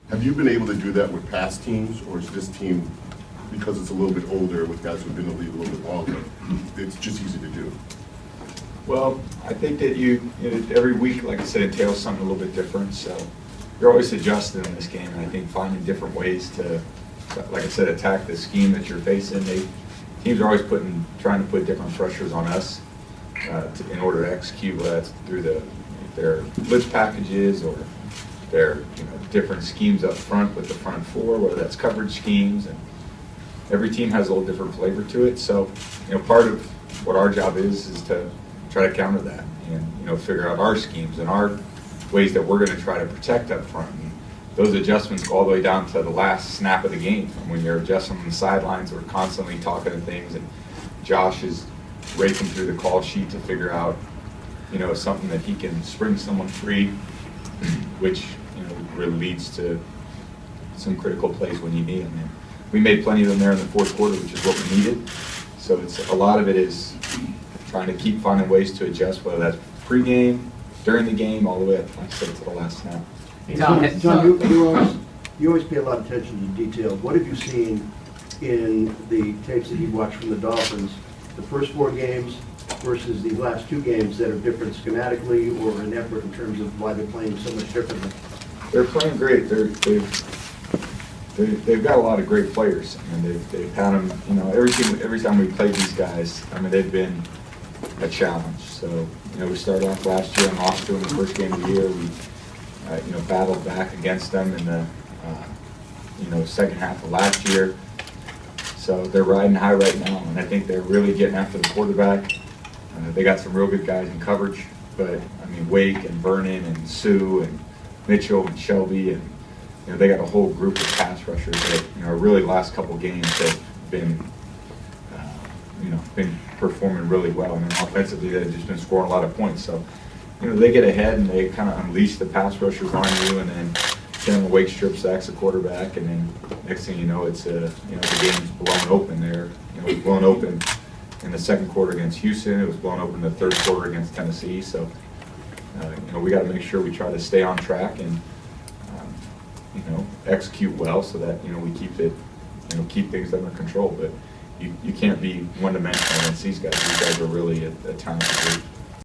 Have you been able to do that with past teams, or is this team, because it's a little bit older with guys who've been in the league a little bit longer, it's just easy to do? Well, I think that every week, like I said, entails something a little bit different. So you're always adjusting in this game, and I think finding different ways to, like I said, attack the scheme that you're facing. Teams are always trying to put different pressures on us in order to execute, whether that's through their blitz packages or their different schemes up front with the front four, whether that's coverage schemes, and every team has a little different flavor to it. So part of what our job is to try to counter that and figure out our schemes and our ways that we're going to try to protect up front. And those adjustments go all the way down to the last snap of the game. And when you're adjusting on the sidelines, we're constantly talking to things, and Josh is raking through the call sheet to figure out something that he can spring someone free, which really leads to some critical plays when you need them. And we made plenty of them there in the fourth quarter, which is what we needed. So a lot of it is trying to keep finding ways to adjust, whether that's pregame, during the game, all the way up, like I said, to the last snap. John, you always pay a lot of attention to detail. What have you seen in the tapes that you've watched from the Dolphins, the first 4 games versus the last 2 games, that are different schematically or in effort in terms of why they're playing so much differently? They're playing great. They've got a lot of great players, and they've had them. Every time we played these guys, they've been a challenge. So we started off last year and lost to them the first game of the year. We battled back against them in the second half of last year. So they're riding high right now, and I think they're really getting after the quarterback. They got some real good guys in coverage, but Wake and Vernon and Sue and Mitchell and Shelby, and they got a whole group of pass rushers that really the last couple games have been been performing really well. Offensively they've just been scoring a lot of points. So they get ahead and they kind of unleash the pass rushers on you, and then Cameron Wake strip sacks the quarterback, and then next thing you know, it's the game's blown open there. It was blown open in the second quarter against Houston. It was blown open in the third quarter against Tennessee. So we got to make sure we try to stay on track and execute well, so that we keep things under control. But you can't be one-dimensional against these guys. These guys are really a talented group.